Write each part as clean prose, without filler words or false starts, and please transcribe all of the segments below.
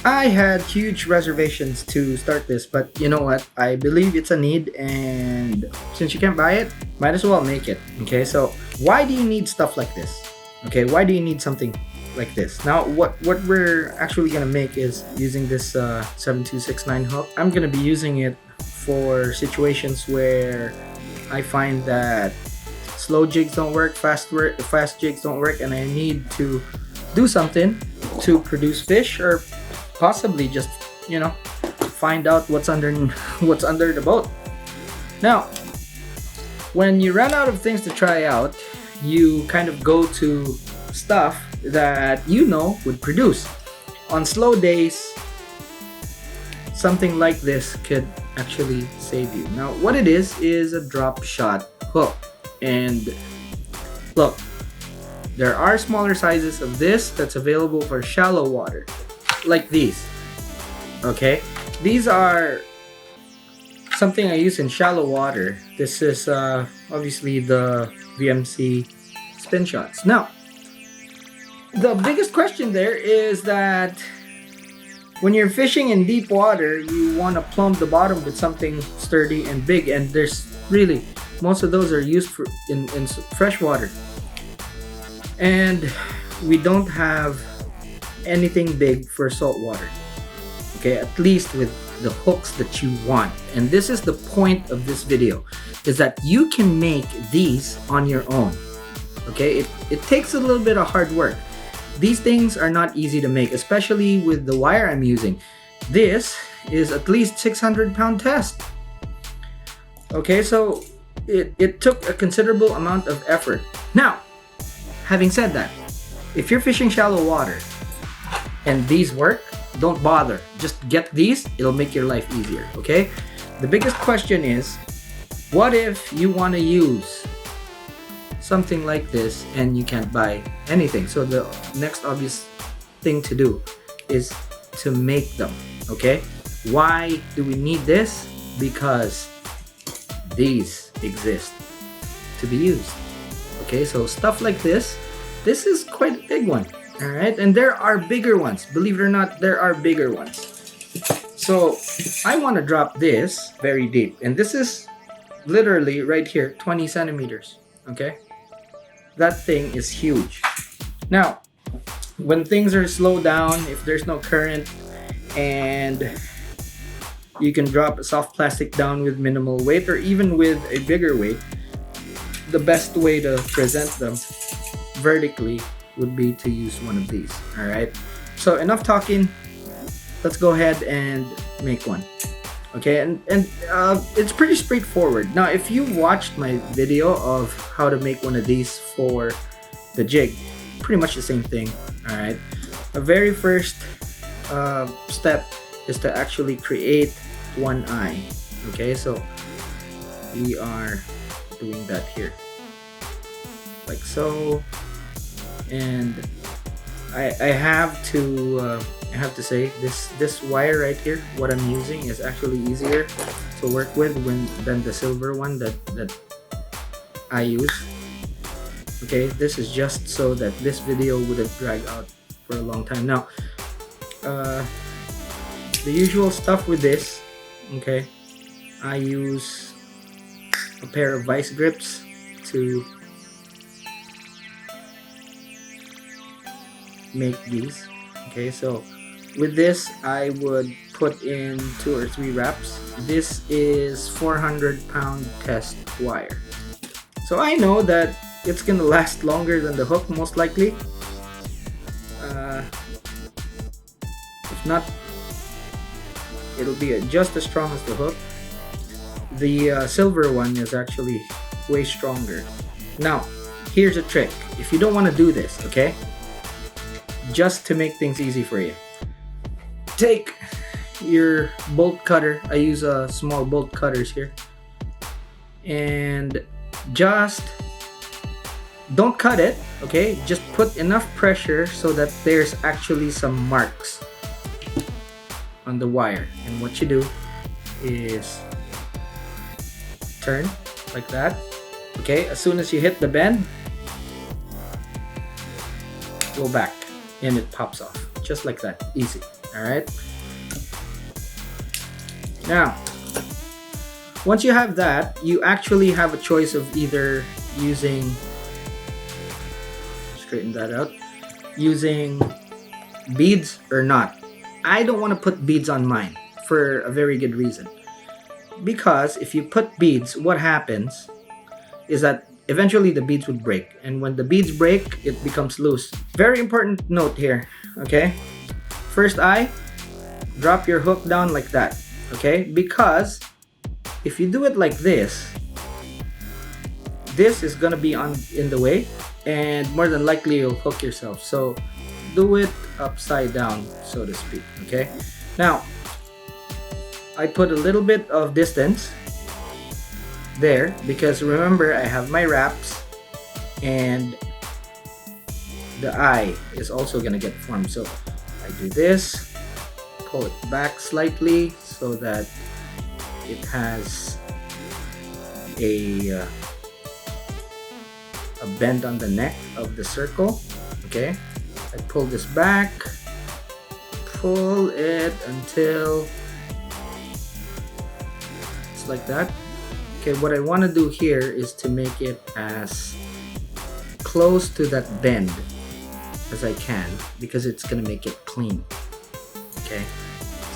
I had huge reservations to start this, but you know what? I believe it's a need, and since you can't buy it, might as well make it. Okay, so why do you need stuff like this? Okay, why do you need something like this? Now, what we're actually gonna make is using this 7269 hook. I'm gonna be using it for situations where I find that slow jigs don't work, fast jigs don't work, and I need to do something to produce fish, or possibly just, you know, find out what's under what's under the boat. Now, when you run out of things to try out, you kind of go to stuff that you know would produce. On slow days, something like this could actually save you. Now, what it is a drop shot hook. And look, there are smaller sizes of this that's available for shallow water, like these. Okay, these are something I use in shallow water. This is obviously the VMC spin shots. Now, the biggest question there is that when you're fishing in deep water, you want to plumb the bottom with something sturdy and big, and there's really, most of those are used for in fresh water, and we don't have anything big for salt water. Okay, at least with the hooks that you want. And this is the point of this video, is that you can make these on your own. Okay, it takes a little bit of hard work. These things are not easy to make, especially with the wire I'm using. This is at least 600-pound test. Okay, so it took a considerable amount of effort. Now, having said that, if you're fishing shallow water and these work, don't bother. Just get these, it'll make your life easier, okay? The biggest question is, what if you want to use something like this and you can't buy anything? So the next obvious thing to do is to make them, okay? Why do we need this? Because these exist to be used. Okay, so stuff like this is quite a big one. All right, and there are bigger ones. Believe it or not, there are bigger ones. So I want to drop this very deep, and this is literally right here, 20 centimeters. Okay, that thing is huge. Now, when things are slowed down, if there's no current, and you can drop a soft plastic down with minimal weight, or even with a bigger weight, the best way to present them vertically would be to use one of these. All right, so enough talking, let's go ahead and make one. Okay, and it's pretty straightforward. Now, if you watched my video of how to make one of these for the jig, pretty much the same thing. All right, the very first step is to actually create one eye. Okay, so we are doing that here, like so. And I have to say this wire right here, what I'm using, is actually easier to work with than the silver one that I use. Okay, this is just so that this video would have dragged out for a long time. Now, the usual stuff with this, okay, I use a pair of vice grips to make these. Okay, so with this I would put in 2 or 3 wraps. This is 400-pound test wire, so I know that it's gonna last longer than the hook, most likely. If not, it'll be just as strong as the hook. The silver one is actually way stronger. Now, here's a trick. If you don't want to do this, okay, just to make things easy for you, take your bolt cutter. I use small bolt cutters here, and just don't cut it, okay? Just put enough pressure so that there's actually some marks on the wire. And what you do is turn like that. Okay, as soon as you hit the bend, go back and it pops off, just like that. Easy. All right. Now, once you have that, you actually have a choice of either using, straighten that out, using beads or not. I don't want to put beads on mine for a very good reason. Because if you put beads, what happens is that eventually the beads would break. And when the beads break, it becomes loose. Very important note here, okay? First eye, drop your hook down like that, okay? Because if you do it like this is gonna be in the way, and more than likely you'll hook yourself. So do it upside down, so to speak, okay? Now, I put a little bit of distance there because remember I have my wraps and the eye is also gonna get formed. So I do this, pull it back slightly so that it has a bend on the neck of the circle. Okay, I pull this back, pull it until it's like that. Okay, what I want to do here is to make it as close to that bend as I can because it's gonna make it clean. Okay,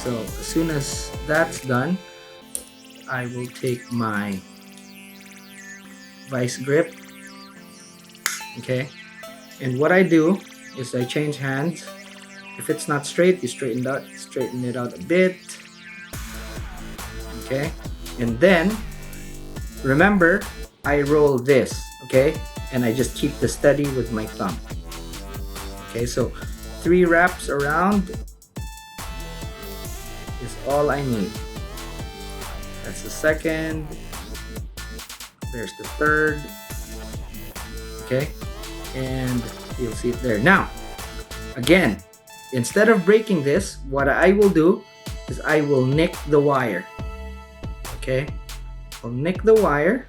so as soon as that's done, I will take my vice grip. Okay, and what I do is I change hands. If it's not straight, you straighten it out a bit. Okay, and then remember I roll this, okay, and I just keep the steady with my thumb. Okay, so 3 wraps around is all I need. That's the second, there's the third. Okay, and you'll see it there. Now, again, instead of breaking this, what I will do is I will nick the wire. Okay, I'll nick the wire.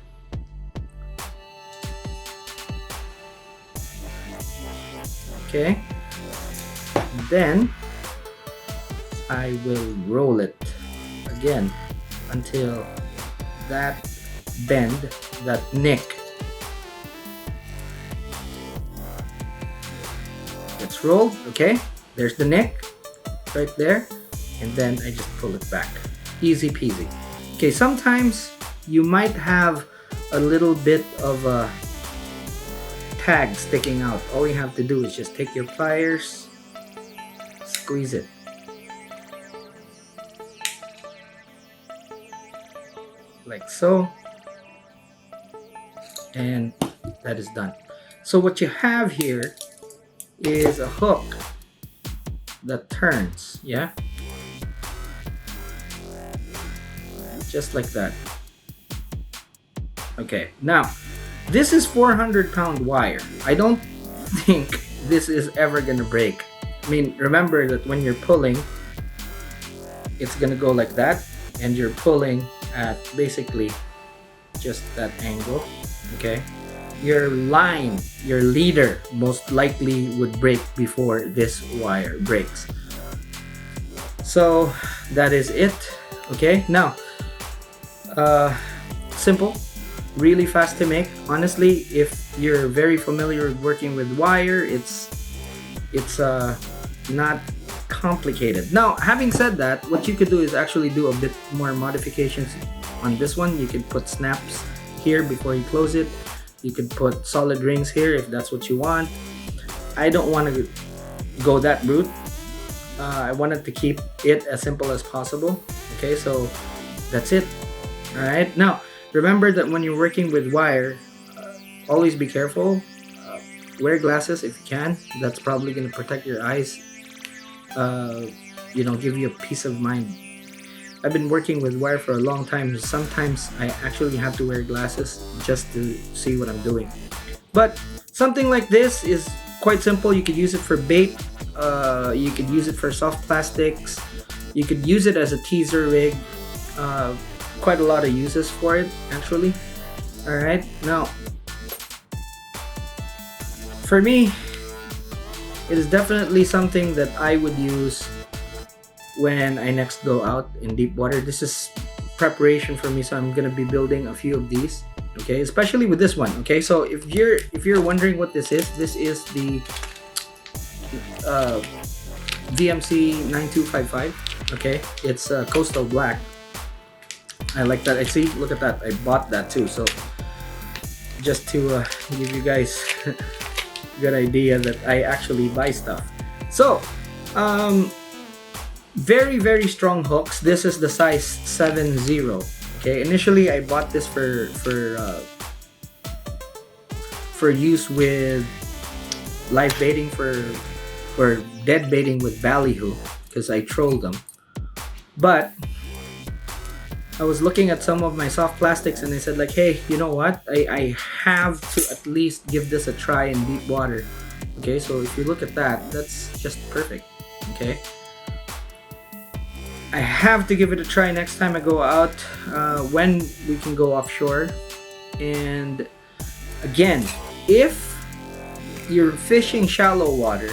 Okay, and then I will roll it again until that bend, that nick, gets rolled. Okay, there's the nick right there, and then I just pull it back. Easy peasy. Okay, sometimes you might have a little bit of a tag sticking out. All you have to do is just take your pliers, squeeze it. Like so. And that is done. So what you have here is a hook that turns, yeah? Just like that. Okay, now this is 400-pound wire. I don't think this is ever gonna break. I mean, remember that when you're pulling, it's gonna go like that, and you're pulling at basically just that angle. Okay, your line, your leader most likely would break before this wire breaks. So that is it. Okay, now simple, really fast to make. Honestly, if you're very familiar with working with wire, it's not complicated. Now, having said that, what you could do is actually do a bit more modifications on this one. You could put snaps here before you close it. You could put solid rings here if that's what you want. I don't want to go that route. I wanted to keep it as simple as possible. Okay, so that's it. All right, now remember that when you're working with wire, always be careful. Wear glasses if you can. That's probably going to protect your eyes. Give you a peace of mind. I've been working with wire for a long time. Sometimes I actually have to wear glasses just to see what I'm doing. But something like this is quite simple. You could use it for bait. You could use it for soft plastics. You could use it as a teaser rig. Quite a lot of uses for it, actually. All right, now for me, it is definitely something that I would use when I next go out in deep water. This is preparation for me, so I'm gonna be building a few of these. Okay, especially with this one. Okay, so if you're wondering what this is the VMC 9255. Okay, it's coastal black. I like that. I see. Look at that. I bought that too. So just to give you guys a good idea that I actually buy stuff. So very very strong hooks. This is the size 7.0. Okay, initially I bought this for use with live baiting or dead baiting with ballyhoo because I trolled them. But I was looking at some of my soft plastics and I said like, hey, you know what? I have to at least give this a try in deep water. Okay, so if you look at that, that's just perfect. Okay, I have to give it a try next time I go out when we can go offshore. And again, if you're fishing shallow water,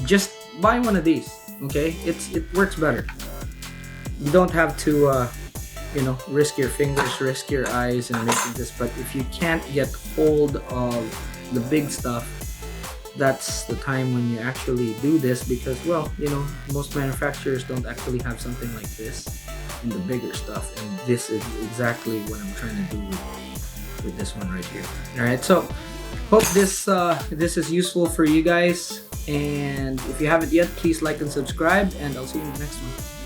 just buy one of these. Okay, it works better. You don't have to risk your fingers, risk your eyes and making this. But if you can't get hold of the big stuff, that's the time when you actually do this, because most manufacturers don't actually have something like this in the bigger stuff, and this is exactly what I'm trying to do with this one right here. All right, so hope this is useful for you guys, and if you haven't yet, please like and subscribe, and I'll see you in the next one.